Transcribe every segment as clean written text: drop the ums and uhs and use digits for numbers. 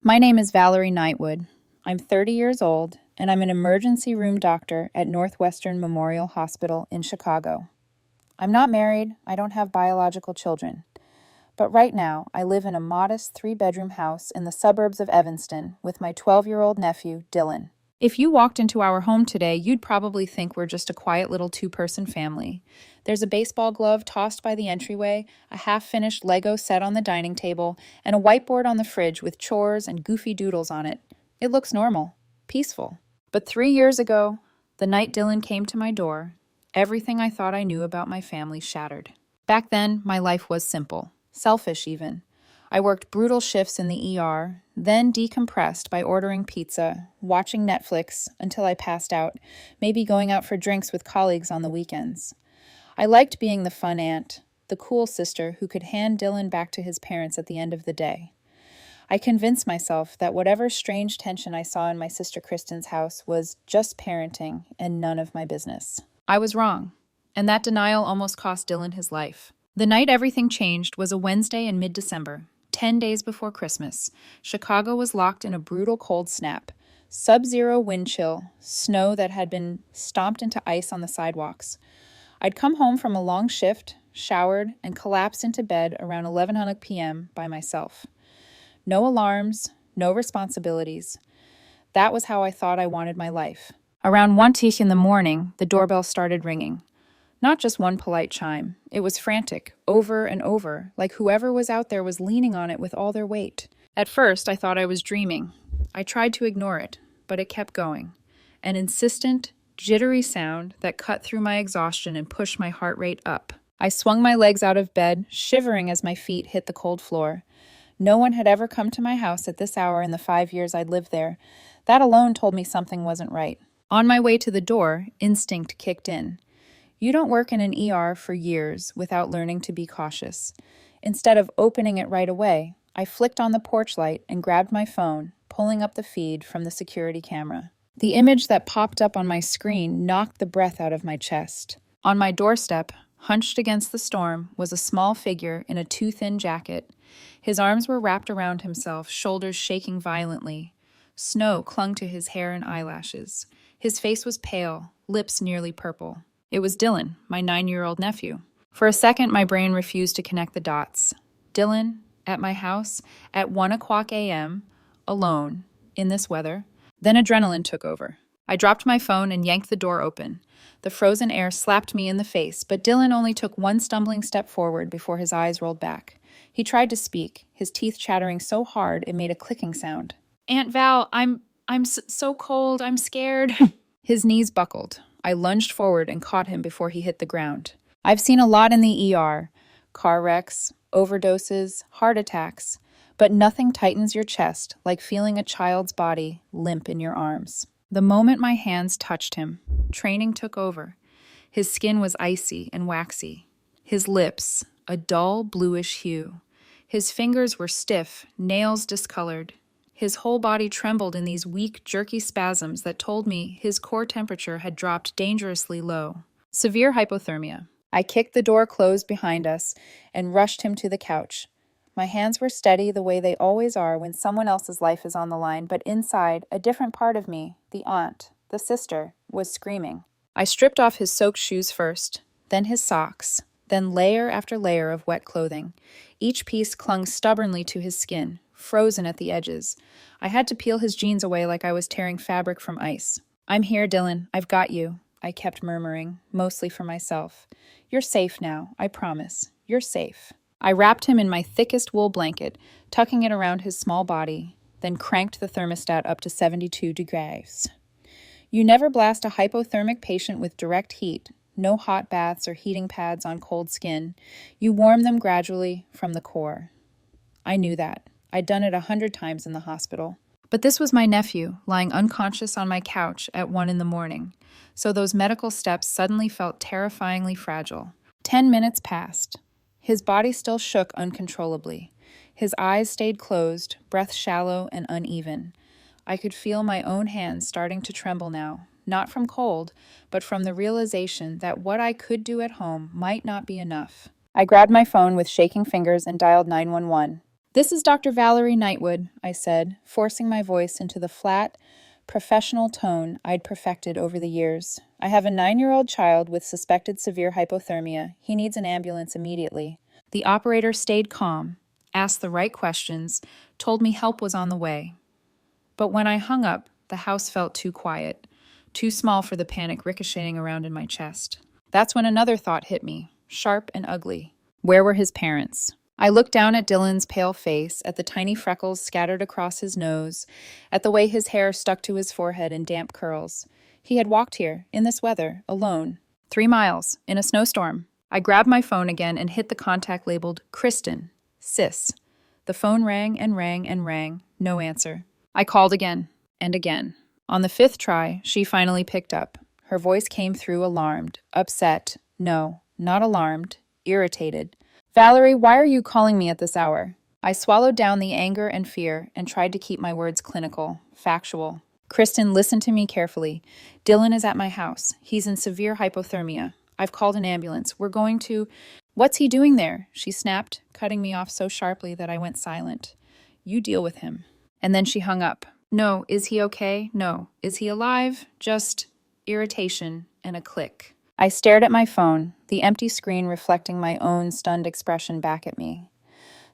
My name is Valerie Knightwood. I'm 30 years old, and I'm an emergency room doctor at Northwestern Memorial Hospital in Chicago. I'm not married, I don't have biological children. But right now, I live in a modest 3-bedroom house in the suburbs of Evanston with my 12-year-old nephew, Dylan. If you walked into our home today, you'd probably think we're just a quiet little 2-person family. There's a baseball glove tossed by the entryway, a half-finished Lego set on the dining table, and a whiteboard on the fridge with chores and goofy doodles on it. It looks normal, peaceful. But 3 years ago, the night Dylan came to my door, everything I thought I knew about my family shattered. Back then, my life was simple, selfish even. I worked brutal shifts in the ER, then decompressed by ordering pizza, watching Netflix until I passed out, maybe going out for drinks with colleagues on the weekends. I liked being the fun aunt, the cool sister who could hand Dylan back to his parents at the end of the day. I convinced myself that whatever strange tension I saw in my sister Kristen's house was just parenting and none of my business. I was wrong, and that denial almost cost Dylan his life. The night everything changed was a Wednesday in mid-December, 10 days before Christmas. Chicago was locked in a brutal cold snap. Sub-zero wind chill, snow that had been stomped into ice on the sidewalks. I'd come home from a long shift, showered, and collapsed into bed around 11:00 p.m. by myself. No alarms, no responsibilities. That was how I thought I wanted my life. Around 1:00 in the morning, the doorbell started ringing. Not just one polite chime. It was frantic, over and over, like whoever was out there was leaning on it with all their weight. At first, I thought I was dreaming. I tried to ignore it, but it kept going. An insistent, jittery sound that cut through my exhaustion and pushed my heart rate up. I swung my legs out of bed, shivering as my feet hit the cold floor. No one had ever come to my house at this hour in the 5 years I'd lived there. That alone told me something wasn't right. On my way to the door, instinct kicked in. You don't work in an ER for years without learning to be cautious. Instead of opening it right away, I flicked on the porch light and grabbed my phone, pulling up the feed from the security camera. The image that popped up on my screen knocked the breath out of my chest. On my doorstep, hunched against the storm, was a small figure in a too-thin jacket. His arms were wrapped around himself, shoulders shaking violently. Snow clung to his hair and eyelashes. His face was pale, lips nearly purple. It was Dylan, my 9-year-old nephew. For a second, my brain refused to connect the dots. Dylan, at my house, at 1:00 a.m., alone, in this weather. Then adrenaline took over. I dropped my phone and yanked the door open. The frozen air slapped me in the face, but Dylan only took one stumbling step forward before his eyes rolled back. He tried to speak, his teeth chattering so hard it made a clicking sound. "Aunt Val, I'm so cold, I'm scared." His knees buckled. I lunged forward and caught him before he hit the ground. I've seen a lot in the ER. Car wrecks, overdoses, heart attacks. But nothing tightens your chest like feeling a child's body limp in your arms. The moment my hands touched him, training took over. His skin was icy and waxy. His lips, a dull bluish hue. His fingers were stiff, nails discolored. His whole body trembled in these weak, jerky spasms that told me his core temperature had dropped dangerously low. Severe hypothermia. I kicked the door closed behind us and rushed him to the couch. My hands were steady the way they always are when someone else's life is on the line, but inside, a different part of me, the aunt, the sister, was screaming. I stripped off his soaked shoes first, then his socks, then layer after layer of wet clothing. Each piece clung stubbornly to his skin, frozen at the edges. I had to peel his jeans away like I was tearing fabric from ice. "I'm here, Dylan. I've got you," I kept murmuring, mostly for myself. "You're safe now, I promise. You're safe." I wrapped him in my thickest wool blanket, tucking it around his small body, then cranked the thermostat up to 72 degrees. You never blast a hypothermic patient with direct heat, no hot baths or heating pads on cold skin. You warm them gradually from the core. I knew that. I'd done it 100 times in the hospital. But this was my nephew, lying unconscious on my couch at 1 in the morning, so those medical steps suddenly felt terrifyingly fragile. 10 minutes passed. His body still shook uncontrollably. His eyes stayed closed, breath shallow and uneven. I could feel my own hands starting to tremble now, not from cold, but from the realization that what I could do at home might not be enough. I grabbed my phone with shaking fingers and dialed 911. "This is Dr. Valerie Knightwood," I said, forcing my voice into the flat, professional tone I'd perfected over the years. "I have a 9-year-old child with suspected severe hypothermia. He needs an ambulance immediately." The operator stayed calm, asked the right questions, told me help was on the way. But when I hung up, the house felt too quiet, too small for the panic ricocheting around in my chest. That's when another thought hit me, sharp and ugly. Where were his parents? I looked down at Dylan's pale face, at the tiny freckles scattered across his nose, at the way his hair stuck to his forehead in damp curls. He had walked here, in this weather, alone. 3 miles, in a snowstorm. I grabbed my phone again and hit the contact labeled Kristen, Sis. The phone rang and rang and rang. No answer. I called again and again. On the 5th try, she finally picked up. Her voice came through alarmed, upset. No, not alarmed, irritated. "Valerie, why are you calling me at this hour?" I swallowed down the anger and fear and tried to keep my words clinical, factual. "Kristen, listen to me carefully. Dylan is at my house. He's in severe hypothermia. I've called an ambulance. We're going to—" "What's he doing there?" she snapped, cutting me off so sharply that I went silent. "You deal with him." And then she hung up. No, is he okay? No. Is he alive? Just irritation and a click. I stared at my phone, the empty screen reflecting my own stunned expression back at me.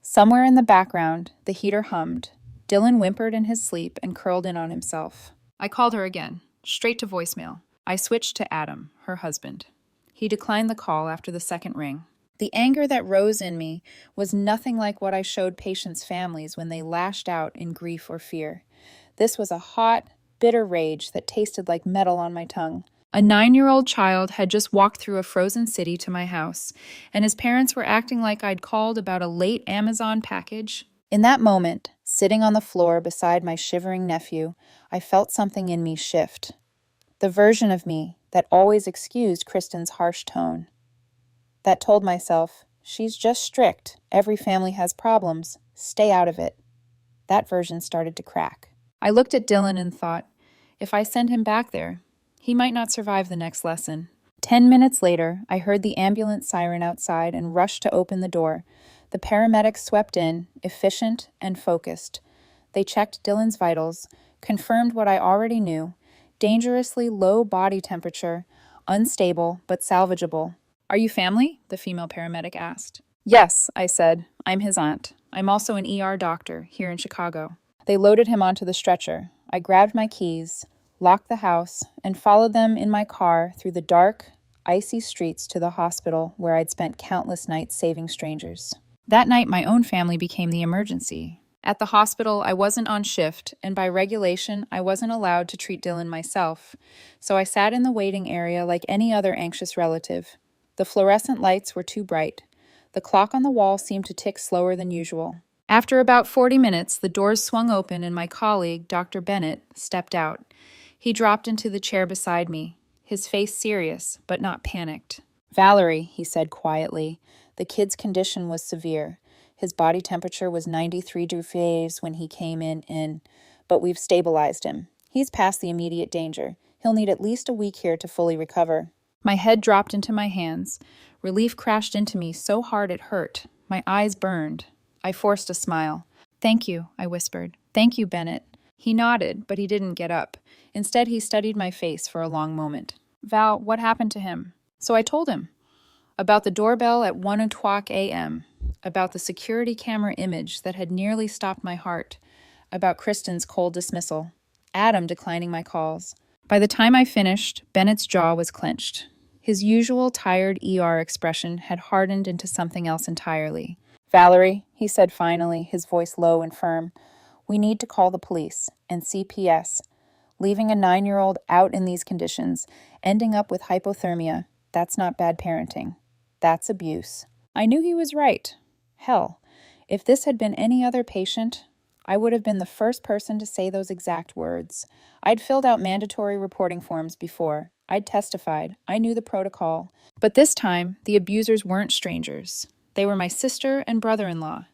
Somewhere in the background, the heater hummed. Dylan whimpered in his sleep and curled in on himself. I called her again, straight to voicemail. I switched to Adam, her husband. He declined the call after the second ring. The anger that rose in me was nothing like what I showed patients' families when they lashed out in grief or fear. This was a hot, bitter rage that tasted like metal on my tongue. A 9-year-old child had just walked through a frozen city to my house, and his parents were acting like I'd called about a late Amazon package. In that moment, sitting on the floor beside my shivering nephew, I felt something in me shift. The version of me that always excused Kristen's harsh tone. That told myself, she's just strict, every family has problems, stay out of it. That version started to crack. I looked at Dylan and thought, if I send him back there, he might not survive the next lesson. 10 minutes later, I heard the ambulance siren outside and rushed to open the door. The paramedics swept in, efficient and focused. They checked Dylan's vitals, confirmed what I already knew, dangerously low body temperature, unstable but salvageable. "Are you family?" the female paramedic asked. "Yes," I said. "I'm his aunt. I'm also an ER doctor here in Chicago." They loaded him onto the stretcher. I grabbed my keys, locked the house, and followed them in my car through the dark, icy streets to the hospital where I'd spent countless nights saving strangers. That night, my own family became the emergency. At the hospital, I wasn't on shift, and by regulation, I wasn't allowed to treat Dylan myself, so I sat in the waiting area like any other anxious relative. The fluorescent lights were too bright. The clock on the wall seemed to tick slower than usual. After about 40 minutes, the doors swung open and my colleague, Dr. Bennett, stepped out. He dropped into the chair beside me, his face serious, but not panicked. "Valerie," he said quietly, "the kid's condition was severe. His body temperature was 93 degrees when he came in, but we've stabilized him. He's past the immediate danger. He'll need at least a week here to fully recover." My head dropped into my hands. Relief crashed into me so hard it hurt. My eyes burned. I forced a smile. "Thank you," I whispered. "Thank you, Bennett." He nodded, but he didn't get up. Instead, he studied my face for a long moment. "Val, what happened to him?" So I told him. About the doorbell at 1:00 a.m., about the security camera image that had nearly stopped my heart, about Kristen's cold dismissal, Adam declining my calls. By the time I finished, Bennett's jaw was clenched. His usual tired ER expression had hardened into something else entirely. "Valerie," he said finally, his voice low and firm, "we need to call the police and CPS. Leaving a 9-year-old out in these conditions, ending up with hypothermia, that's not bad parenting. That's abuse." I knew he was right. Hell, if this had been any other patient, I would have been the first person to say those exact words. I'd filled out mandatory reporting forms before. I'd testified. I knew the protocol. But this time, the abusers weren't strangers. They were my sister and brother-in-law,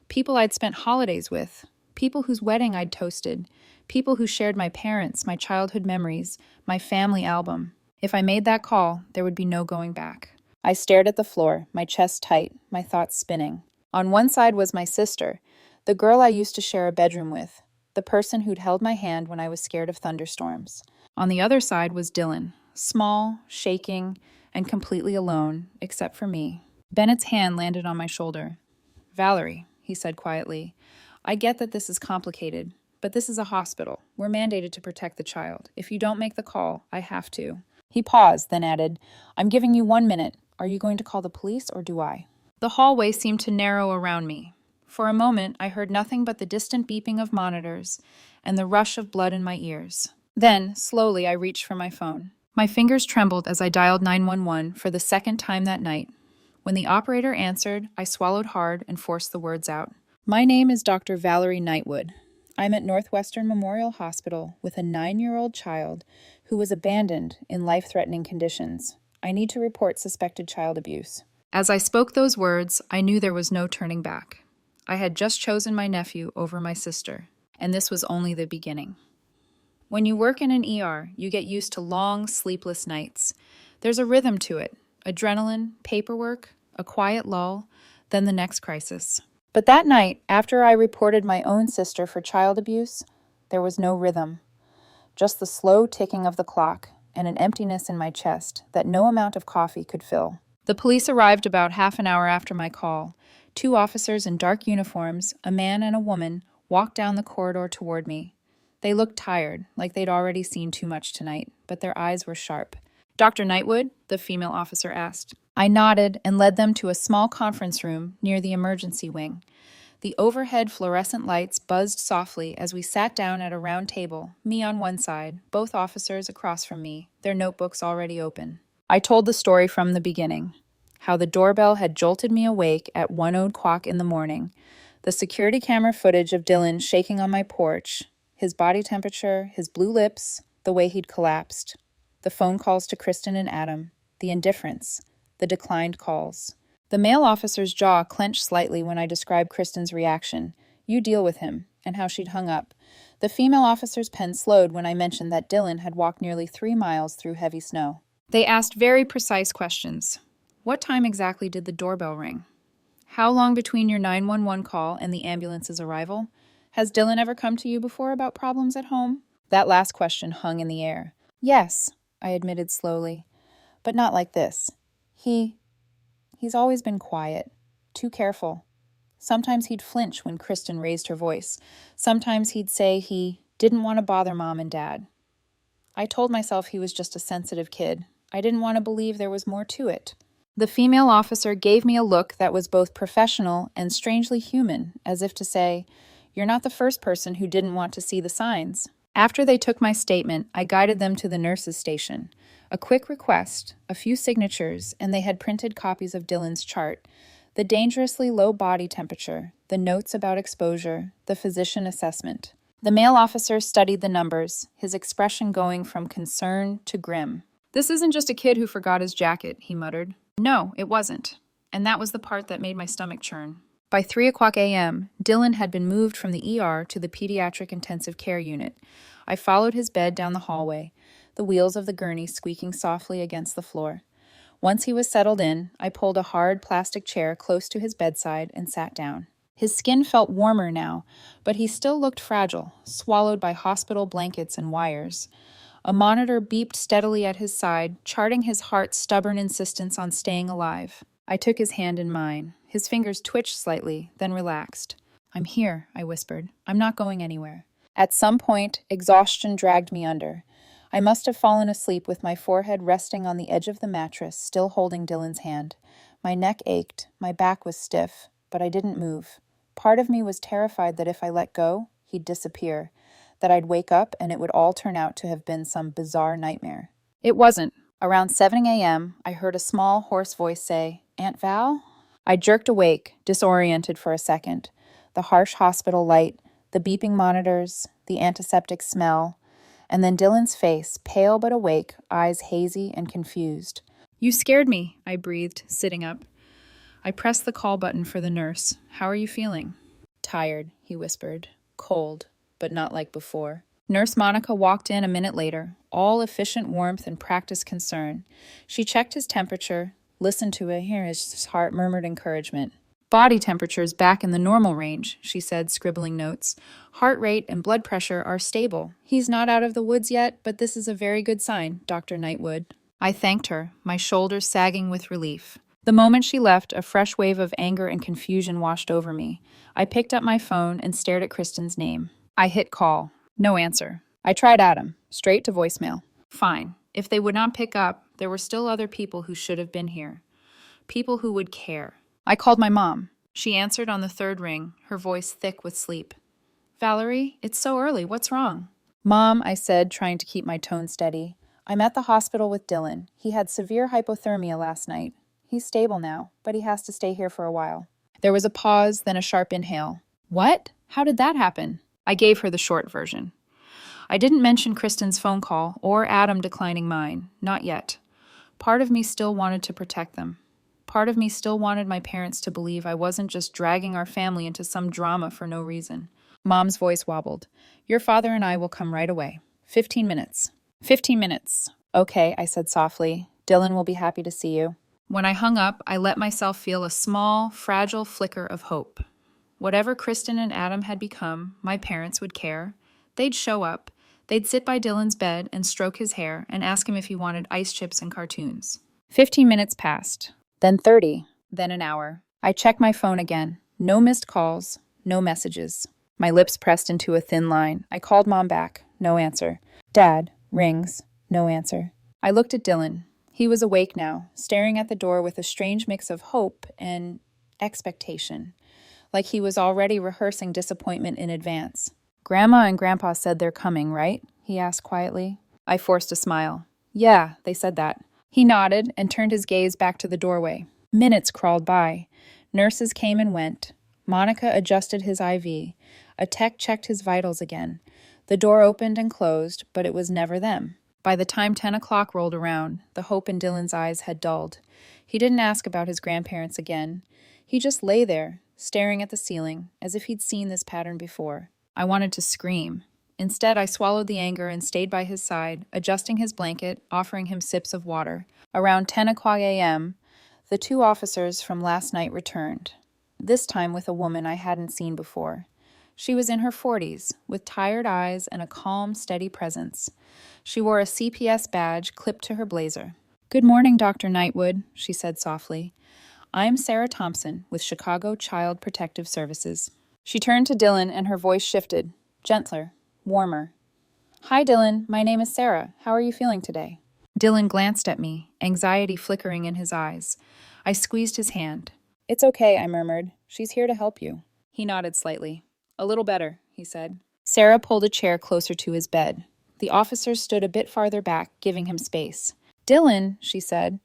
people I'd spent holidays with, people whose wedding I'd toasted, people who shared my parents, my childhood memories, my family album. If I made that call, there would be no going back. I stared at the floor, my chest tight, my thoughts spinning. On one side was my sister, The girl I used to share a bedroom with. The person who'd held my hand when I was scared of thunderstorms. On the other side was Dylan, small, shaking, and completely alone, except for me. Bennett's hand landed on my shoulder. "Valerie," he said quietly, "I get that this is complicated, but this is a hospital. We're mandated to protect the child. If you don't make the call, I have to." He paused, then added, "I'm giving you 1 minute. Are you going to call the police or do I?" The hallway seemed to narrow around me. For a moment, I heard nothing but the distant beeping of monitors and the rush of blood in my ears. Then, slowly, I reached for my phone. My fingers trembled as I dialed 911 for the second time that night. When the operator answered, I swallowed hard and forced the words out. "My name is Dr. Valerie Knightwood. I'm at Northwestern Memorial Hospital with a 9-year-old child who was abandoned in life-threatening conditions. I need to report suspected child abuse." As I spoke those words, I knew there was no turning back. I had just chosen my nephew over my sister, and this was only the beginning. When you work in an ER, you get used to long, sleepless nights. There's a rhythm to it: adrenaline, paperwork, a quiet lull, then the next crisis. But that night, after I reported my own sister for child abuse, there was no rhythm. Just the slow ticking of the clock and an emptiness in my chest that no amount of coffee could fill. The police arrived about half an hour after my call. 2 officers in dark uniforms, a man and a woman, walked down the corridor toward me. They looked tired, like they'd already seen too much tonight, but their eyes were sharp. "Dr. Knightwood?" the female officer asked. I nodded and led them to a small conference room near the emergency wing. The overhead fluorescent lights buzzed softly as we sat down at a round table, me on one side, both officers across from me, their notebooks already open. I told the story from the beginning. How the doorbell had jolted me awake at 1:00 in the morning, the security camera footage of Dylan shaking on my porch, his body temperature, his blue lips, the way he'd collapsed, the phone calls to Kristen and Adam, the indifference, the declined calls. The male officer's jaw clenched slightly when I described Kristen's reaction. "You deal with him," and how she'd hung up. The female officer's pen slowed when I mentioned that Dylan had walked nearly 3 miles through heavy snow. They asked very precise questions. What time exactly did the doorbell ring? How long between your 911 call and the ambulance's arrival? Has Dylan ever come to you before about problems at home? That last question hung in the air. "Yes," I admitted slowly, "but not like this. He's always been quiet, too careful. Sometimes he'd flinch when Kristen raised her voice. Sometimes he'd say he didn't want to bother Mom and Dad. I told myself he was just a sensitive kid. I didn't want to believe there was more to it." The female officer gave me a look that was both professional and strangely human, as if to say, "You're not the first person who didn't want to see the signs." After they took my statement, I guided them to the nurse's station. A quick request, a few signatures, and they had printed copies of Dylan's chart. The dangerously low body temperature, the notes about exposure, the physician assessment. The male officer studied the numbers, his expression going from concern to grim. "This isn't just a kid who forgot his jacket," he muttered. No, it wasn't. And that was the part that made my stomach churn. By 3:00 a.m., Dylan had been moved from the ER to the pediatric intensive care unit. I followed his bed down the hallway, the wheels of the gurney squeaking softly against the floor. Once he was settled in, I pulled a hard plastic chair close to his bedside and sat down. His skin felt warmer now, but he still looked fragile, swallowed by hospital blankets and wires. A monitor beeped steadily at his side, charting his heart's stubborn insistence on staying alive. I took his hand in mine. His fingers twitched slightly, then relaxed. "I'm here," I whispered. "I'm not going anywhere." At some point, exhaustion dragged me under. I must have fallen asleep with my forehead resting on the edge of the mattress, still holding Dylan's hand. My neck ached, my back was stiff, but I didn't move. Part of me was terrified that if I let go, he'd disappear, that I'd wake up and it would all turn out to have been some bizarre nightmare. It wasn't. Around 7 a.m., I heard a small, hoarse voice say, "Aunt Val?" I jerked awake, disoriented for a second. The harsh hospital light, the beeping monitors, the antiseptic smell, and then Dylan's face, pale but awake, eyes hazy and confused. "You scared me," I breathed, sitting up. I pressed the call button for the nurse. "How are you feeling?" "Tired," he whispered. "Cold, but not like before." Nurse Monica walked in a minute later, all efficient warmth and practiced concern. She checked his temperature, listened to hear his heart, murmured encouragement. Body temperature's back in the normal range, she said, scribbling notes. Heart rate and blood pressure are stable. He's not out of the woods yet, but this is a very good sign, Dr. Knightwood. I thanked her, my shoulders sagging with relief. The moment she left, a fresh wave of anger and confusion washed over me. I picked up my phone and stared at Kristen's name. I hit call. No answer. I tried Adam. Straight to voicemail. Fine. If they would not pick up, there were still other people who should have been here. People who would care. I called my mom. She answered on the third ring, her voice thick with sleep. Valerie, it's so early. What's wrong? Mom, I said, trying to keep my tone steady. I'm at the hospital with Dylan. He had severe hypothermia last night. He's stable now, but he has to stay here for a while. There was a pause, then a sharp inhale. What? How did that happen? I gave her the short version. I didn't mention Kristen's phone call or Adam declining mine. Not yet. Part of me still wanted to protect them. Part of me still wanted my parents to believe I wasn't just dragging our family into some drama for no reason. Mom's voice wobbled. Your father and I will come right away. 15 minutes. 15 minutes. Okay, I said softly. Dylan will be happy to see you. When I hung up, I let myself feel a small, fragile flicker of hope. Whatever Kristen and Adam had become, my parents would care. They'd show up. They'd sit by Dylan's bed and stroke his hair and ask him if he wanted ice chips and cartoons. 15 minutes passed. Then 30. Then an hour. I checked my phone again. No missed calls. No messages. My lips pressed into a thin line. I called Mom back. No answer. Dad. Rings. No answer. I looked at Dylan. He was awake now, staring at the door with a strange mix of hope and expectation, like he was already rehearsing disappointment in advance. Grandma and Grandpa said they're coming, right? He asked quietly. I forced a smile. Yeah, they said that. He nodded and turned his gaze back to the doorway. Minutes crawled by. Nurses came and went. Monica adjusted his IV. A tech checked his vitals again. The door opened and closed, but it was never them. By the time 10 o'clock rolled around, the hope in Dylan's eyes had dulled. He didn't ask about his grandparents again. He just lay there, staring at the ceiling, as if he'd seen this pattern before. I wanted to scream. Instead, I swallowed the anger and stayed by his side, adjusting his blanket, offering him sips of water. Around 10 o'clock a.m., the two officers from last night returned, this time with a woman I hadn't seen before. She was in her 40s, with tired eyes and a calm, steady presence. She wore a CPS badge clipped to her blazer. Good morning, Dr. Knightwood, she said softly. I'm Sarah Thompson with Chicago Child Protective Services. She turned to Dylan and her voice shifted, gentler, warmer. Hi, Dylan. My name is Sarah. How are you feeling today? Dylan glanced at me, anxiety flickering in his eyes. I squeezed his hand. It's okay, I murmured. She's here to help you. He nodded slightly. A little better, he said. Sarah pulled a chair closer to his bed. The officers stood a bit farther back, giving him space. Dylan, she said,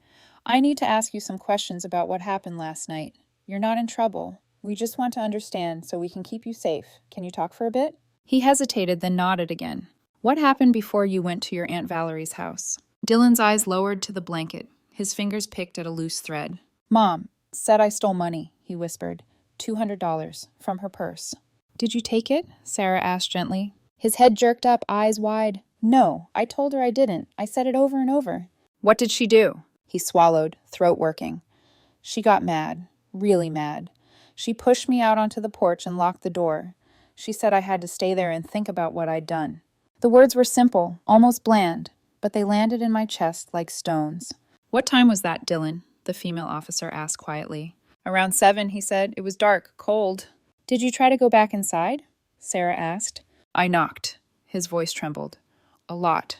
I need to ask you some questions about what happened last night. You're not in trouble. We just want to understand so we can keep you safe. Can you talk for a bit? He hesitated, then nodded again. What happened before you went to your Aunt Valerie's house? Dylan's eyes lowered to the blanket. His fingers picked at a loose thread. Mom said I stole money, he whispered. $200 from her purse. Did you take it? Sarah asked gently. His head jerked up, eyes wide. No, I told her I didn't. I said it over and over. What did she do? He swallowed, throat working. She got mad, really mad. She pushed me out onto the porch and locked the door. She said I had to stay there and think about what I'd done. The words were simple, almost bland, but they landed in my chest like stones. What time was that, Dylan? The female officer asked quietly. Around 7, he said. It was dark, cold. Did you try to go back inside? Sarah asked. I knocked. His voice trembled. A lot.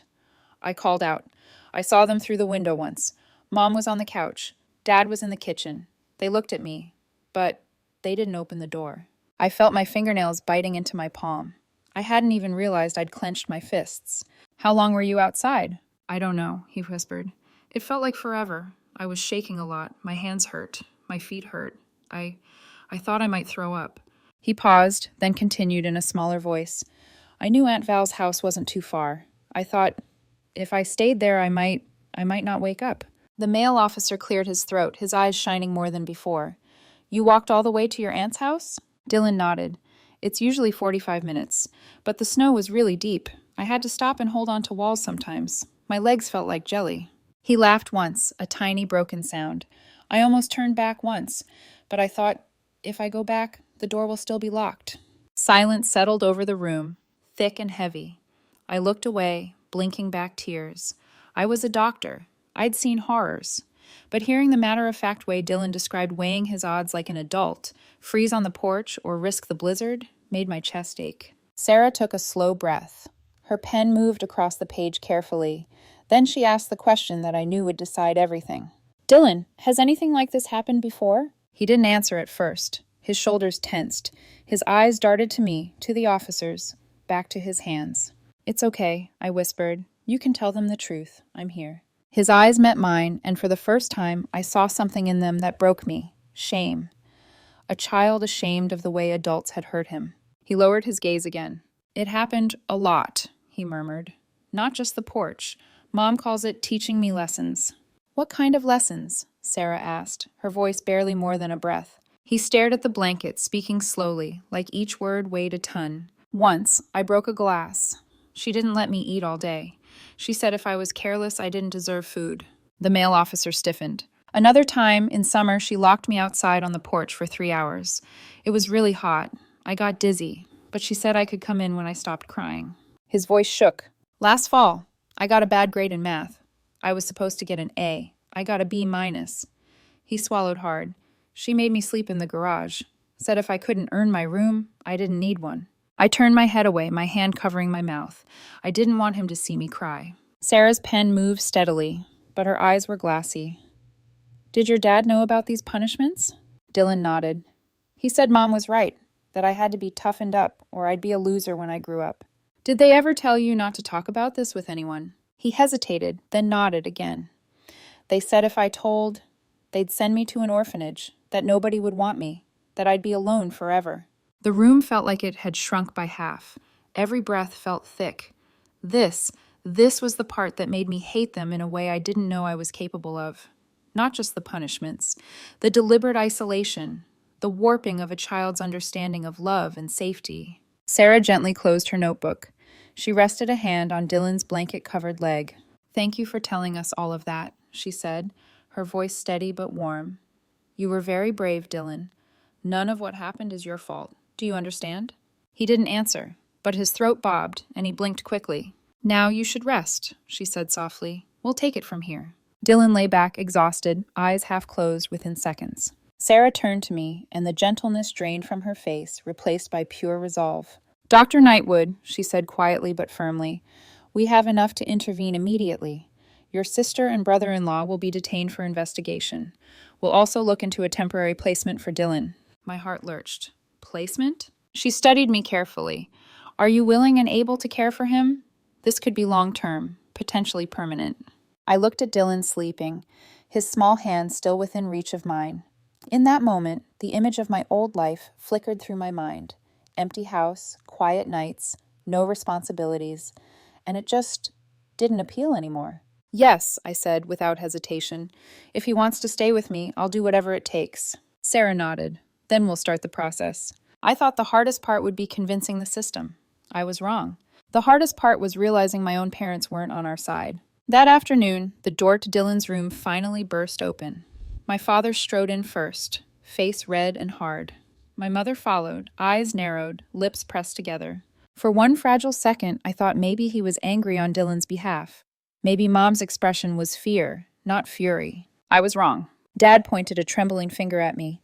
I called out. I saw them through the window once. Mom was on the couch. Dad was in the kitchen. They looked at me, but they didn't open the door. I felt my fingernails biting into my palm. I hadn't even realized I'd clenched my fists. How long were you outside? I don't know, he whispered. It felt like forever. I was shaking a lot. My hands hurt. My feet hurt. I thought I might throw up. He paused, then continued in a smaller voice. I knew Aunt Val's house wasn't too far. I thought, if I stayed there, I might not wake up. The male officer cleared his throat, his eyes shining more than before. You walked all the way to your aunt's house? Dylan nodded. It's usually 45 minutes, but the snow was really deep. I had to stop and hold on to walls sometimes. My legs felt like jelly. He laughed once, a tiny broken sound. I almost turned back once, but I thought, if I go back, the door will still be locked. Silence settled over the room, thick and heavy. I looked away, blinking back tears. I was a doctor. I'd seen horrors. But hearing the matter-of-fact way Dylan described weighing his odds like an adult, freeze on the porch or risk the blizzard, made my chest ache. Sarah took a slow breath. Her pen moved across the page carefully. Then she asked the question that I knew would decide everything. Dylan, has anything like this happened before? He didn't answer at first. His shoulders tensed. His eyes darted to me, to the officers, back to his hands. It's okay, I whispered. You can tell them the truth. I'm here. His eyes met mine, and for the first time, I saw something in them that broke me. Shame. A child ashamed of the way adults had hurt him. He lowered his gaze again. It happened a lot, he murmured. Not just the porch. Mom calls it teaching me lessons. What kind of lessons? Sarah asked, her voice barely more than a breath. He stared at the blanket, speaking slowly, like each word weighed a ton. Once, I broke a glass. She didn't let me eat all day. She said if I was careless, I didn't deserve food. The male officer stiffened. Another time, in summer, she locked me outside on the porch for 3 hours. It was really hot. I got dizzy, but she said I could come in when I stopped crying. His voice shook. Last fall, I got a bad grade in math. I was supposed to get an A. I got a B-. He swallowed hard. She made me sleep in the garage. Said if I couldn't earn my room, I didn't need one. I turned my head away, my hand covering my mouth. I didn't want him to see me cry. Sarah's pen moved steadily, but her eyes were glassy. Did your dad know about these punishments? Dylan nodded. He said Mom was right, that I had to be toughened up or I'd be a loser when I grew up. Did they ever tell you not to talk about this with anyone? He hesitated, then nodded again. They said if I told, they'd send me to an orphanage, that nobody would want me, that I'd be alone forever. The room felt like it had shrunk by half. Every breath felt thick. This was the part that made me hate them in a way I didn't know I was capable of. Not just the punishments, the deliberate isolation, the warping of a child's understanding of love and safety. Sarah gently closed her notebook. She rested a hand on Dylan's blanket-covered leg. Thank you for telling us all of that, she said, her voice steady but warm. You were very brave, Dylan. None of what happened is your fault. Do you understand? He didn't answer, but his throat bobbed, and he blinked quickly. Now you should rest, she said softly. We'll take it from here. Dylan lay back, exhausted, eyes half closed within seconds. Sarah turned to me, and the gentleness drained from her face, replaced by pure resolve. Dr. Knightwood, she said quietly but firmly, we have enough to intervene immediately. Your sister and brother-in-law will be detained for investigation. We'll also look into a temporary placement for Dylan. My heart lurched. Placement? She studied me carefully. Are you willing and able to care for him? This could be long-term, potentially permanent. I looked at Dylan sleeping, his small hand still within reach of mine. In that moment, the image of my old life flickered through my mind. Empty house, quiet nights, no responsibilities, and it just didn't appeal anymore. Yes, I said without hesitation. If he wants to stay with me, I'll do whatever it takes. Sarah nodded. Then we'll start the process. I thought the hardest part would be convincing the system. I was wrong. The hardest part was realizing my own parents weren't on our side. That afternoon, the door to Dylan's room finally burst open. My father strode in first, face red and hard. My mother followed, eyes narrowed, lips pressed together. For one fragile second, I thought maybe he was angry on Dylan's behalf. Maybe Mom's expression was fear, not fury. I was wrong. Dad pointed a trembling finger at me.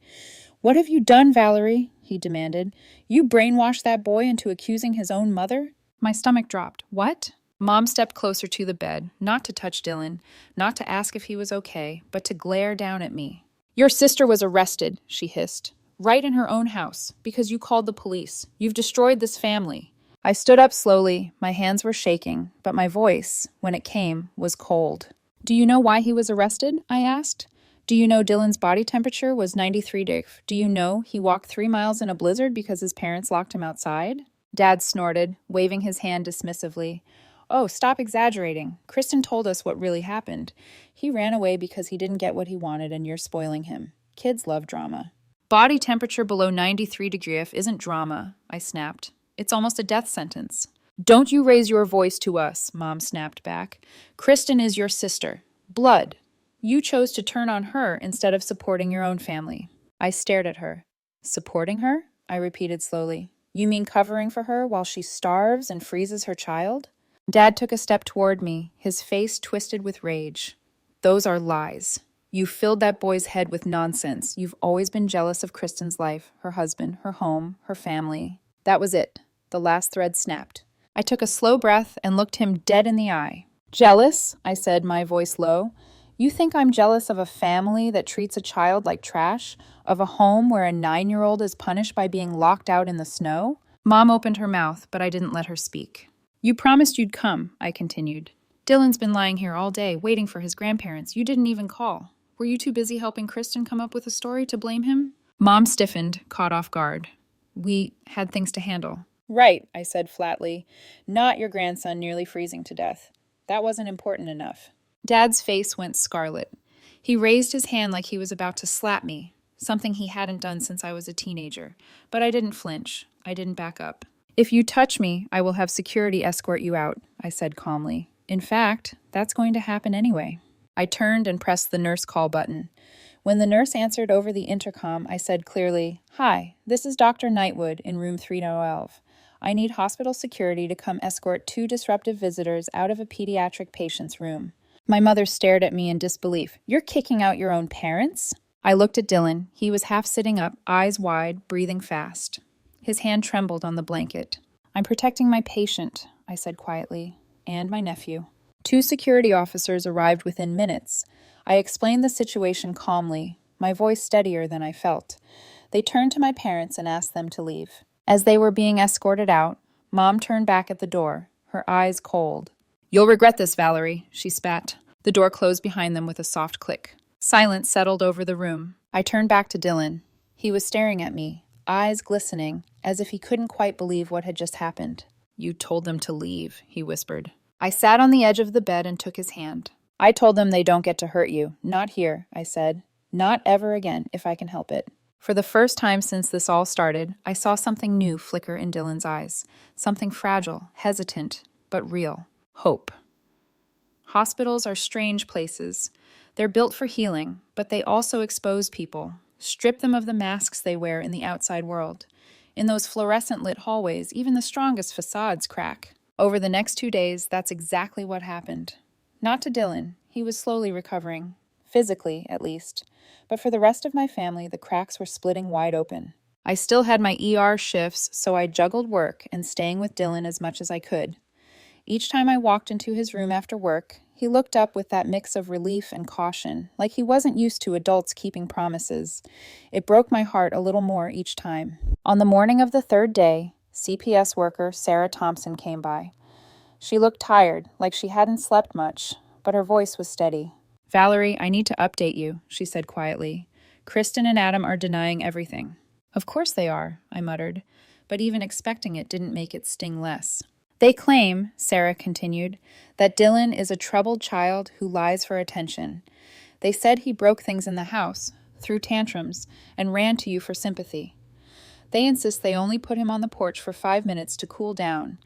What have you done, Valerie? He demanded. You brainwashed that boy into accusing his own mother? My stomach dropped. What? Mom stepped closer to the bed, not to touch Dylan, not to ask if he was okay, but to glare down at me. Your sister was arrested, she hissed. Right in her own house, because you called the police. You've destroyed this family. I stood up slowly, my hands were shaking, but my voice, when it came, was cold. Do you know why he was arrested? I asked. Do you know Dylan's body temperature was 93 degrees? Do you know he walked 3 miles in a blizzard because his parents locked him outside? Dad snorted, waving his hand dismissively. Oh, stop exaggerating. Kristen told us what really happened. He ran away because he didn't get what he wanted and you're spoiling him. Kids love drama. Body temperature below 93 degrees isn't drama, I snapped. It's almost a death sentence. Don't you raise your voice to us, Mom snapped back. Kristen is your sister. Blood. You chose to turn on her instead of supporting your own family. I stared at her. Supporting her? I repeated slowly. You mean covering for her while she starves and freezes her child? Dad took a step toward me, his face twisted with rage. Those are lies. You filled that boy's head with nonsense. You've always been jealous of Kristen's life, her husband, her home, her family. That was it. The last thread snapped. I took a slow breath and looked him dead in the eye. Jealous? I said, my voice low. You think I'm jealous of a family that treats a child like trash? Of a home where a 9-year-old is punished by being locked out in the snow? Mom opened her mouth, but I didn't let her speak. You promised you'd come, I continued. Dylan's been lying here all day, waiting for his grandparents. You didn't even call. Were you too busy helping Kristen come up with a story to blame him? Mom stiffened, caught off guard. We had things to handle. Right, I said flatly. Not your grandson nearly freezing to death. That wasn't important enough. Dad's face went scarlet. He raised his hand like he was about to slap me, something he hadn't done since I was a teenager. But I didn't flinch. I didn't back up. If you touch me, I will have security escort you out, I said calmly. In fact, that's going to happen anyway. I turned and pressed the nurse call button. When the nurse answered over the intercom, I said clearly, Hi, this is Dr. Knightwood in room 312. I need hospital security to come escort 2 disruptive visitors out of a pediatric patient's room. My mother stared at me in disbelief. You're kicking out your own parents? I looked at Dylan. He was half sitting up, eyes wide, breathing fast. His hand trembled on the blanket. I'm protecting my patient, I said quietly, and my nephew. 2 security officers arrived within minutes. I explained the situation calmly, my voice steadier than I felt. They turned to my parents and asked them to leave. As they were being escorted out, Mom turned back at the door, her eyes cold. You'll regret this, Valerie, she spat. The door closed behind them with a soft click. Silence settled over the room. I turned back to Dylan. He was staring at me, eyes glistening, as if he couldn't quite believe what had just happened. You told them to leave, he whispered. I sat on the edge of the bed and took his hand. I told them they don't get to hurt you. Not here, I said. Not ever again, if I can help it. For the first time since this all started, I saw something new flicker in Dylan's eyes. Something fragile, hesitant, but real. Hope. Hospitals are strange places. They're built for healing, but they also expose people, strip them of the masks they wear in the outside world. In those fluorescent-lit hallways, even the strongest facades crack. Over the next 2 days, that's exactly what happened. Not to Dylan. He was slowly recovering. Physically, at least. But for the rest of my family, the cracks were splitting wide open. I still had my ER shifts, so I juggled work and staying with Dylan as much as I could. Each time I walked into his room after work, he looked up with that mix of relief and caution, like he wasn't used to adults keeping promises. It broke my heart a little more each time. On the morning of the 3rd day, CPS worker Sarah Thompson came by. She looked tired, like she hadn't slept much, but her voice was steady. Valerie, I need to update you, she said quietly. Kristen and Adam are denying everything. Of course they are, I muttered, but even expecting it didn't make it sting less. They claim, Sarah continued, that Dylan is a troubled child who lies for attention. They said he broke things in the house, threw tantrums, and ran to you for sympathy. They insist they only put him on the porch for 5 minutes to cool down,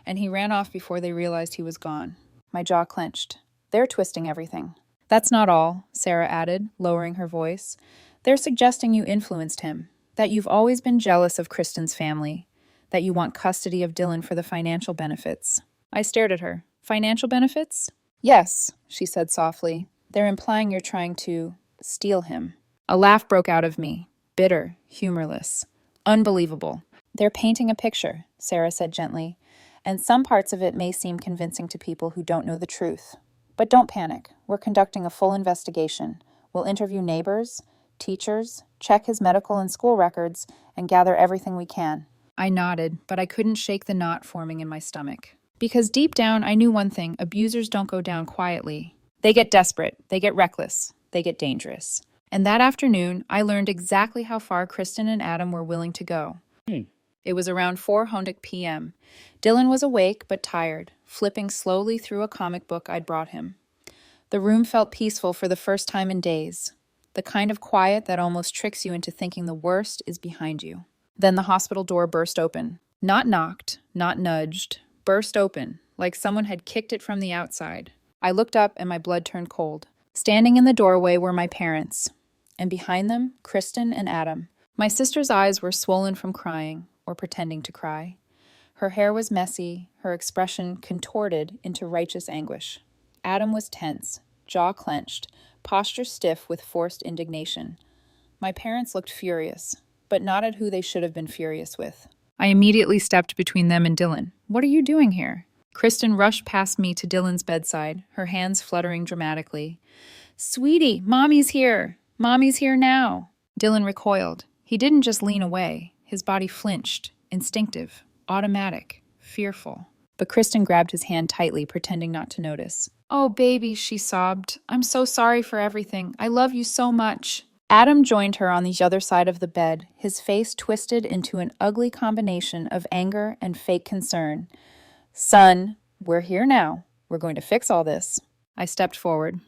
and he ran off before they realized he was gone. My jaw clenched. They're twisting everything. That's not all, Sarah added, lowering her voice. They're suggesting you influenced him, that you've always been jealous of Kristen's family, that you want custody of Dylan for the financial benefits. I stared at her. Financial benefits? Yes, she said softly. They're implying you're trying to steal him. A laugh broke out of me, bitter, humorless. Unbelievable. They're painting a picture, Sarah said gently, and some parts of it may seem convincing to people who don't know the truth. But don't panic. We're conducting a full investigation. We'll interview neighbors, teachers, check his medical and school records, and gather everything we can. I nodded, but I couldn't shake the knot forming in my stomach. Because deep down, I knew one thing: abusers don't go down quietly. They get desperate, they get reckless, they get dangerous. And that afternoon, I learned exactly how far Kristen and Adam were willing to go. It was around 4:00 p.m. Dylan was awake but tired, flipping slowly through a comic book I'd brought him. The room felt peaceful for the first time in days, the kind of quiet that almost tricks you into thinking the worst is behind you. Then the hospital door burst open. Not knocked, not nudged, burst open, like someone had kicked it from the outside. I looked up and my blood turned cold. Standing in the doorway were my parents, and behind them, Kristen and Adam, My sister's eyes were swollen from crying, or pretending to cry. Her hair was messy, her expression contorted into righteous anguish. Adam was tense, jaw clenched, posture stiff with forced indignation. My parents looked furious, but not at who they should have been furious with. I immediately stepped between them and Dylan. What are you doing here? Kristen rushed past me to Dylan's bedside, her hands fluttering dramatically. Sweetie, Mommy's here! Mommy's here now! Dylan recoiled. He didn't just lean away. His body flinched, instinctive, automatic, fearful. But Kristen grabbed his hand tightly, pretending not to notice. Oh, baby, she sobbed. I'm so sorry for everything. I love you so much. Adam joined her on the other side of the bed, his face twisted into an ugly combination of anger and fake concern. Son, we're here now. We're going to fix all this. I stepped forward.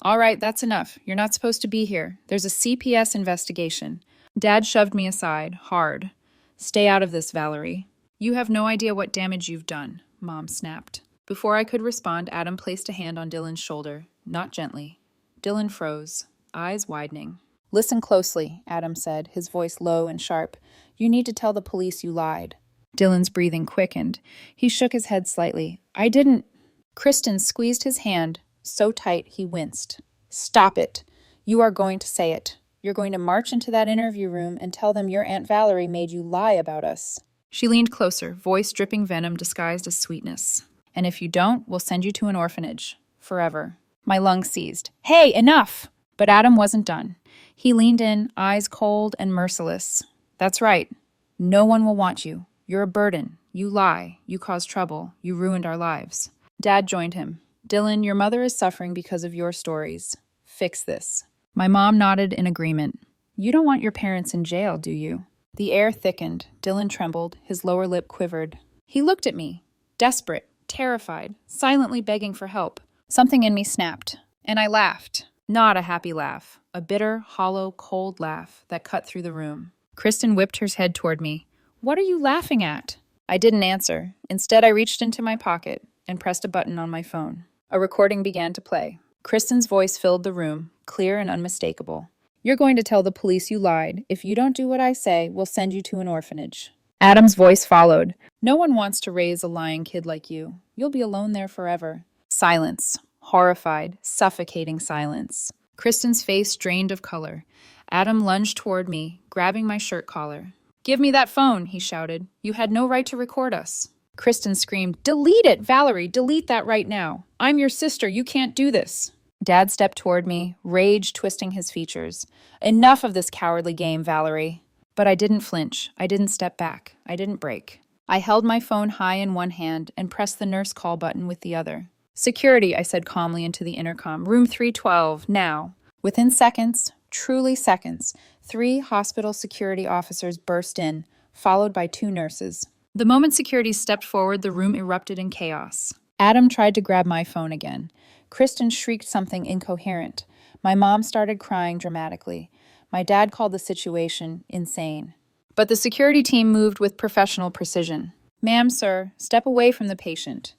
All right, that's enough. You're not supposed to be here. There's a CPS investigation. Dad shoved me aside, hard. Stay out of this, Valerie. You have no idea what damage you've done, Mom snapped. Before I could respond, Adam placed a hand on Dylan's shoulder, not gently. Dylan froze, eyes widening. Listen closely, Adam said, his voice low and sharp. You need to tell the police you lied. Dylan's breathing quickened. He shook his head slightly. I didn't. Kristen squeezed his hand so tight he winced. Stop it. You are going to say it. You're going to march into that interview room and tell them your Aunt Valerie made you lie about us. She leaned closer, voice dripping venom disguised as sweetness. And if you don't, we'll send you to an orphanage. Forever. My lungs seized. Hey, enough! But Adam wasn't done. He leaned in, eyes cold and merciless. That's right. No one will want you. You're a burden. You lie. You cause trouble. You ruined our lives. Dad joined him. Dylan, your mother is suffering because of your stories. Fix this. My mom nodded in agreement. You don't want your parents in jail, do you? The air thickened. Dylan trembled. His lower lip quivered. He looked at me, desperate, terrified, silently begging for help. Something in me snapped, and I laughed. Not a happy laugh. A bitter, hollow, cold laugh that cut through the room. Kristen whipped her head toward me. What are you laughing at? I didn't answer. Instead, I reached into my pocket and pressed a button on my phone. A recording began to play. Kristen's voice filled the room, clear and unmistakable. You're going to tell the police you lied. If you don't do what I say, we'll send you to an orphanage. Adam's voice followed. No one wants to raise a lying kid like you. You'll be alone there forever. Silence. Horrified, suffocating silence. Kristen's face drained of color. Adam lunged toward me, grabbing my shirt collar. Give me that phone, he shouted. You had no right to record us. Kristen screamed, Delete it, Valerie, delete that right now. I'm your sister, you can't do this. Dad stepped toward me, rage twisting his features. Enough of this cowardly game, Valerie. But I didn't flinch. I didn't step back. I didn't break. I held my phone high in one hand and pressed the nurse call button with the other. Security, I said calmly into the intercom. Room 312, now. Within seconds, truly seconds, 3 hospital security officers burst in, followed by 2 nurses. The moment security stepped forward, the room erupted in chaos. Adam tried to grab my phone again. Kristen shrieked something incoherent. My mom started crying dramatically. My dad called the situation insane. But the security team moved with professional precision. Ma'am, sir, step away from the patient.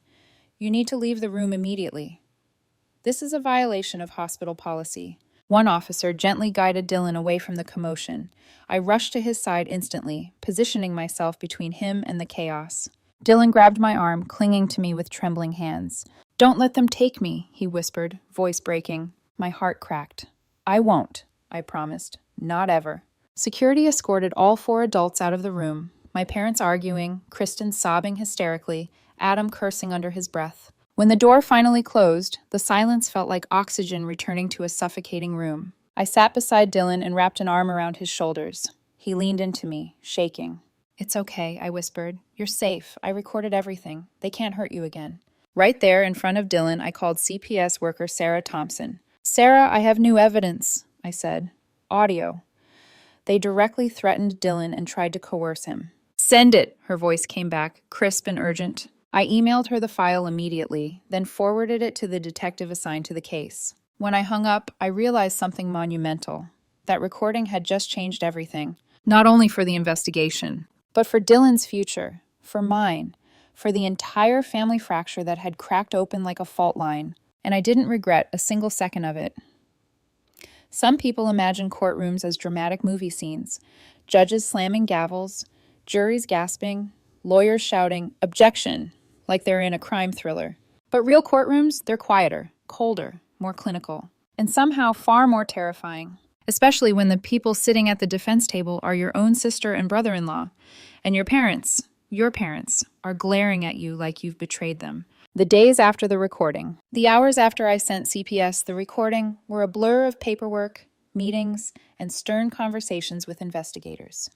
You need to leave the room immediately. This is a violation of hospital policy. One officer gently guided Dylan away from the commotion. I rushed to his side instantly, positioning myself between him and the chaos. Dylan grabbed my arm, clinging to me with trembling hands. Don't let them take me, he whispered, voice breaking. My heart cracked. I won't, I promised. Not ever. Security escorted all 4 adults out of the room, my parents arguing, Kristen sobbing hysterically, Adam cursing under his breath. When the door finally closed, the silence felt like oxygen returning to a suffocating room. I sat beside Dylan and wrapped an arm around his shoulders. He leaned into me, shaking. It's okay, I whispered. You're safe. I recorded everything. They can't hurt you again. Right there in front of Dylan, I called CPS worker Sarah Thompson. Sarah, I have new evidence, I said. Audio. They directly threatened Dylan and tried to coerce him. Send it, her voice came back, crisp and urgent. I emailed her the file immediately, then forwarded it to the detective assigned to the case. When I hung up, I realized something monumental. That recording had just changed everything. Not only for the investigation, but for Dylan's future, for mine, for the entire family fracture that had cracked open like a fault line. And I didn't regret a single second of it. Some people imagine courtrooms as dramatic movie scenes, judges slamming gavels, juries gasping, lawyers shouting, "Objection," like they're in a crime thriller. But real courtrooms, they're quieter, colder, more clinical, and somehow far more terrifying, especially when the people sitting at the defense table are your own sister and brother-in-law, and your parents, are glaring at you like you've betrayed them. The days after the recording. The hours after I sent CPS the recording were a blur of paperwork, meetings, and stern conversations with investigators.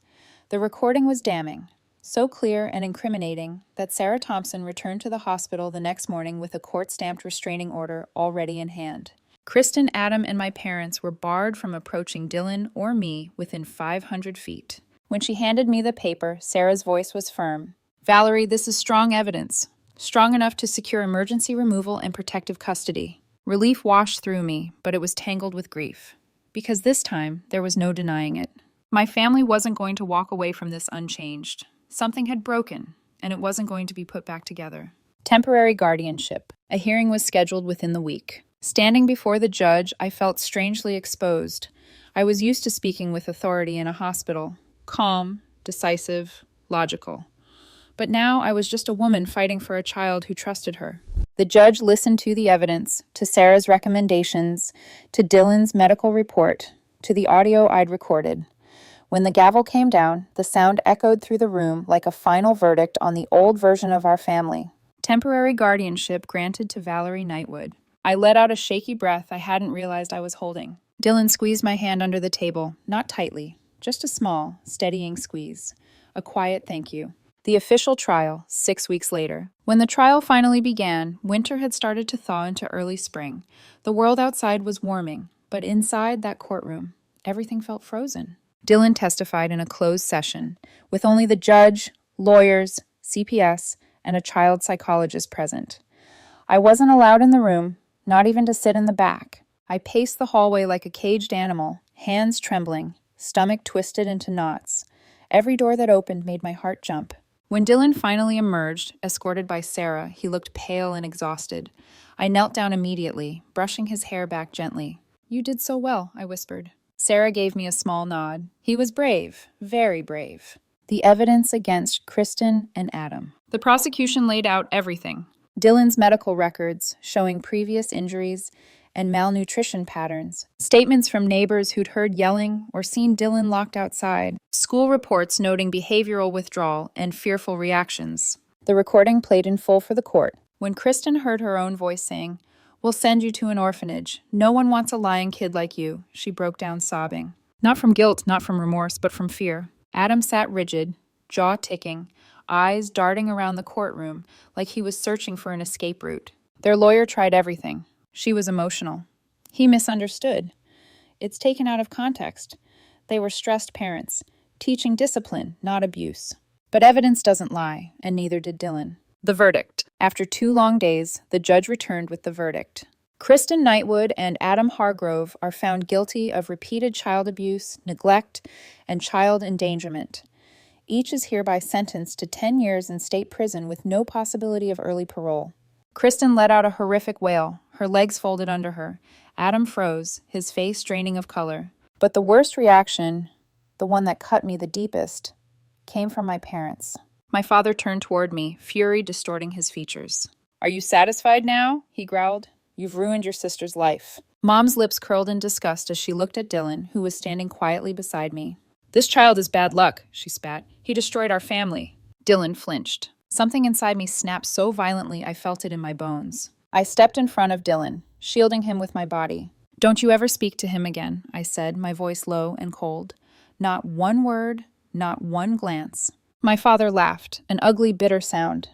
The recording was damning, so clear and incriminating that Sarah Thompson returned to the hospital the next morning with a court-stamped restraining order already in hand. Kristen, Adam, and my parents were barred from approaching Dylan or me within 500 feet. When she handed me the paper, Sarah's voice was firm. "Valerie, this is strong evidence. Strong enough to secure emergency removal and protective custody." Relief washed through me, but it was tangled with grief. Because this time, there was no denying it. My family wasn't going to walk away from this unchanged. Something had broken, and it wasn't going to be put back together. Temporary guardianship. A hearing was scheduled within the week. Standing before the judge, I felt strangely exposed. I was used to speaking with authority in a hospital. Calm, decisive, logical. But now I was just a woman fighting for a child who trusted her. The judge listened to the evidence, to Sarah's recommendations, to Dylan's medical report, to the audio I'd recorded. When the gavel came down, the sound echoed through the room like a final verdict on the old version of our family. Temporary guardianship granted to Valerie Knightwood. I let out a shaky breath I hadn't realized I was holding. Dylan squeezed my hand under the table, not tightly, just a small, steadying squeeze. A quiet thank you. The official trial, 6 weeks later. When the trial finally began, winter had started to thaw into early spring. The world outside was warming, but inside that courtroom, everything felt frozen. Dylan testified in a closed session, with only the judge, lawyers, CPS, and a child psychologist present. I wasn't allowed in the room, not even to sit in the back. I paced the hallway like a caged animal, hands trembling, stomach twisted into knots. Every door that opened made my heart jump. When Dylan finally emerged, escorted by Sarah, he looked pale and exhausted. I knelt down immediately, brushing his hair back gently. "You did so well," I whispered. Sarah gave me a small nod. He was brave, very brave. The evidence against Kristen and Adam. The prosecution laid out everything. Dylan's medical records, showing previous injuries and malnutrition patterns. Statements from neighbors who'd heard yelling or seen Dylan locked outside. School reports noting behavioral withdrawal and fearful reactions. The recording played in full for the court. When Kristen heard her own voice saying, "We'll send you to an orphanage. No one wants a lying kid like you," she broke down sobbing. Not from guilt, not from remorse, but from fear. Adam sat rigid, jaw ticking, eyes darting around the courtroom like he was searching for an escape route. Their lawyer tried everything. She was emotional. He misunderstood. It's taken out of context. They were stressed parents, teaching discipline, not abuse. But evidence doesn't lie, and neither did Dylan. The verdict. After 2 long days, the judge returned with the verdict. Kristen Knightwood and Adam Hargrove are found guilty of repeated child abuse, neglect, and child endangerment. Each is hereby sentenced to 10 years in state prison with no possibility of early parole. Kristen let out a horrific wail, her legs folded under her. Adam froze, his face draining of color. But the worst reaction, the one that cut me the deepest, came from my parents. My father turned toward me, fury distorting his features. "Are you satisfied now?" he growled. "You've ruined your sister's life." Mom's lips curled in disgust as she looked at Dylan, who was standing quietly beside me. "This child is bad luck," she spat. "He destroyed our family." Dylan flinched. Something inside me snapped so violently I felt it in my bones. I stepped in front of Dylan, shielding him with my body. "Don't you ever speak to him again," I said, my voice low and cold. Not one word, not one glance. My father laughed, an ugly, bitter sound.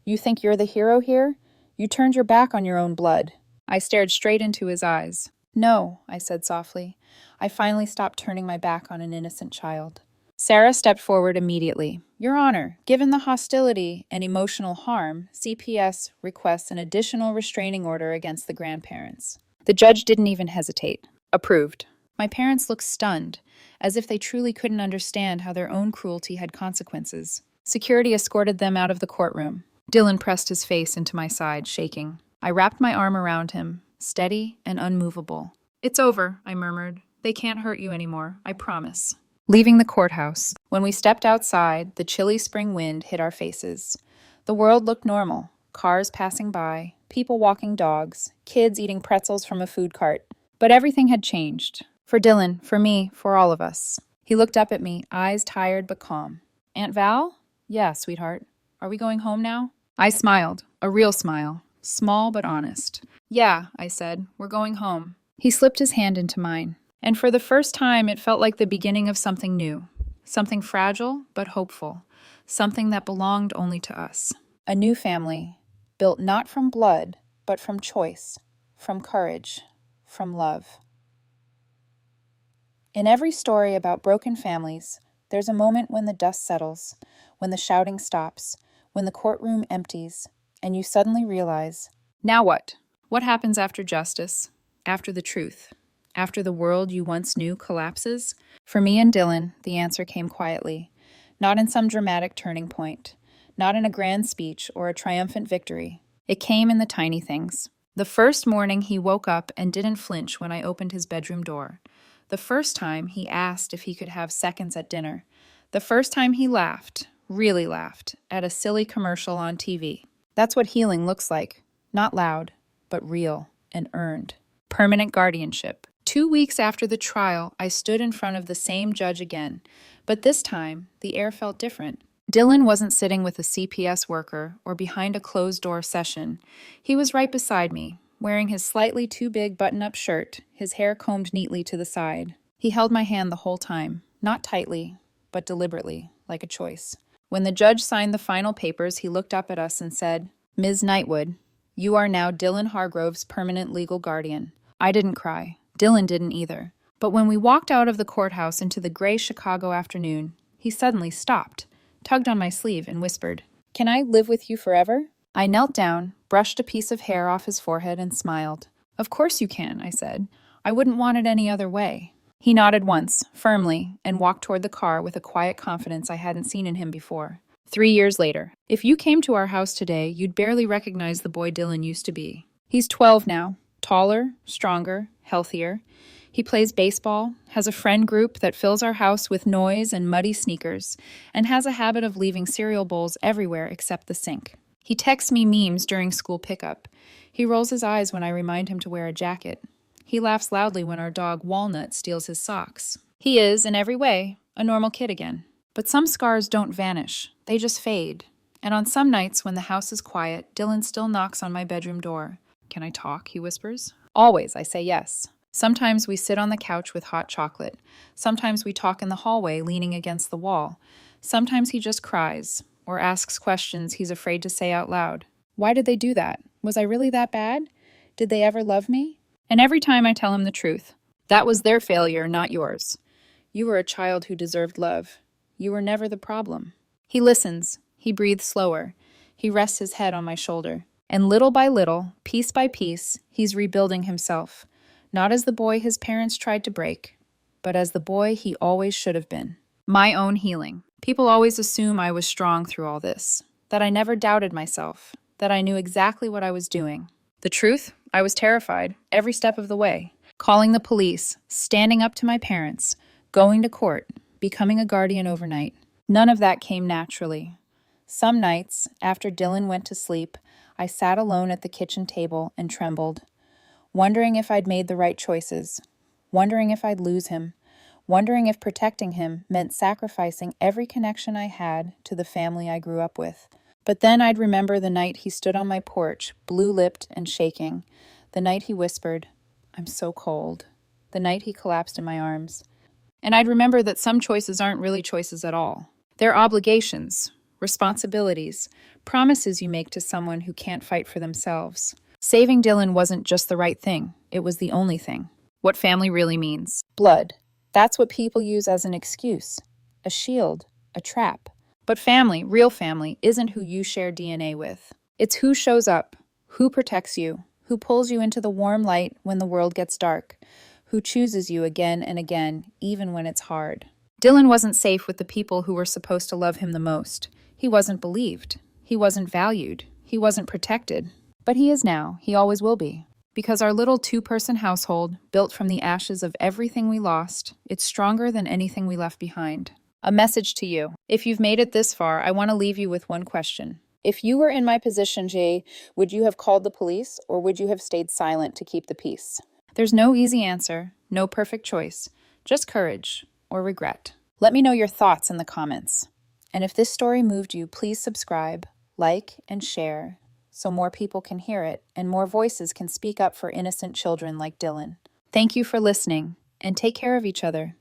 "You think you're the hero here? You turned your back on your own blood." I stared straight into his eyes. "No," I said softly. I finally stopped turning my back on an innocent child. Sarah stepped forward immediately. "Your Honor, given the hostility and emotional harm, CPS requests an additional restraining order against the grandparents." The judge didn't even hesitate. "Approved." My parents looked stunned, as if they truly couldn't understand how their own cruelty had consequences. Security escorted them out of the courtroom. Dylan pressed his face into my side, shaking. I wrapped my arm around him, steady and unmovable. "It's over," I murmured. They can't hurt you anymore, I promise. Leaving the courthouse, when we stepped outside, the chilly spring wind hit our faces. The world looked normal. Cars passing by, people walking dogs, kids eating pretzels from a food cart. But everything had changed. For Dylan, for me, for all of us. He looked up at me, eyes tired but calm. Aunt Val? Yeah, sweetheart. Are we going home now? I smiled, a real smile, small but honest. Yeah, I said, we're going home. He slipped his hand into mine. And for the first time, it felt like the beginning of something new. Something fragile but hopeful. Something that belonged only to us. A new family, built not from blood, but from choice, from courage, from love. In every story about broken families, there's a moment when the dust settles, when the shouting stops, when the courtroom empties, and you suddenly realize, now what? What happens after justice? After the truth? After the world you once knew collapses? For me and Dylan, the answer came quietly, not in some dramatic turning point, not in a grand speech or a triumphant victory. It came in the tiny things. The first morning he woke up and didn't flinch when I opened his bedroom door. The first time he asked if he could have seconds at dinner. The first time he laughed, really laughed, at a silly commercial on TV. That's what healing looks like. Not loud, but real and earned. Permanent guardianship. 2 weeks after the trial, I stood in front of the same judge again, but this time, the air felt different. Dylan wasn't sitting with a CPS worker or behind a closed-door session. He was right beside me, wearing his slightly too big button-up shirt, his hair combed neatly to the side. He held my hand the whole time, not tightly, but deliberately, like a choice. When the judge signed the final papers, he looked up at us and said, Ms. Knightwood, you are now Dylan Hargrove's permanent legal guardian. I didn't cry. Dylan didn't either. But when we walked out of the courthouse into the gray Chicago afternoon, he suddenly stopped, tugged on my sleeve, and whispered, Can I live with you forever? I knelt down, brushed a piece of hair off his forehead, and smiled. Of course you can, I said. I wouldn't want it any other way. He nodded once, firmly, and walked toward the car with a quiet confidence I hadn't seen in him before. 3 years later. If you came to our house today, you'd barely recognize the boy Dylan used to be. He's 12 now, taller, stronger, healthier. He plays baseball, has a friend group that fills our house with noise and muddy sneakers, and has a habit of leaving cereal bowls everywhere except the sink. He texts me memes during school pickup. He rolls his eyes when I remind him to wear a jacket. He laughs loudly when our dog Walnut steals his socks. He is, in every way, a normal kid again. But some scars don't vanish. They just fade. And on some nights when the house is quiet, Dylan still knocks on my bedroom door. Can I talk? He whispers. Always, I say yes. Sometimes we sit on the couch with hot chocolate. Sometimes we talk in the hallway, leaning against the wall. Sometimes he just cries, or asks questions he's afraid to say out loud. Why did they do that? Was I really that bad? Did they ever love me? And every time I tell him the truth. That was their failure, not yours. You were a child who deserved love. You were never the problem. He listens. He breathes slower. He rests his head on my shoulder. And little by little, piece by piece, he's rebuilding himself. Not as the boy his parents tried to break, but as the boy he always should have been. My own healing. People always assume I was strong through all this, that I never doubted myself, that I knew exactly what I was doing. The truth? I was terrified, every step of the way. Calling the police, standing up to my parents, going to court, becoming a guardian overnight. None of that came naturally. Some nights, after Dylan went to sleep, I sat alone at the kitchen table and trembled, wondering if I'd made the right choices, wondering if I'd lose him, wondering if protecting him meant sacrificing every connection I had to the family I grew up with. But then I'd remember the night he stood on my porch, blue-lipped and shaking, the night he whispered, "I'm so cold," the night he collapsed in my arms. And I'd remember that some choices aren't really choices at all. They're obligations, responsibilities, promises you make to someone who can't fight for themselves. Saving Dylan wasn't just the right thing, it was the only thing. What family really means. Blood. That's what people use as an excuse, a shield, a trap. But family, real family, isn't who you share DNA with. It's who shows up, who protects you, who pulls you into the warm light when the world gets dark, who chooses you again and again, even when it's hard. Dylan wasn't safe with the people who were supposed to love him the most. He wasn't believed. He wasn't valued. He wasn't protected. But he is now. He always will be. Because our little two-person household, built from the ashes of everything we lost, it's stronger than anything we left behind. A message to you. If you've made it this far, I want to leave you with one question. If you were in my position, Jay, would you have called the police or would you have stayed silent to keep the peace? There's no easy answer, no perfect choice, just courage or regret. Let me know your thoughts in the comments. And if this story moved you, please subscribe, like, and share so more people can hear it and more voices can speak up for innocent children like Dylan. Thank you for listening, and take care of each other.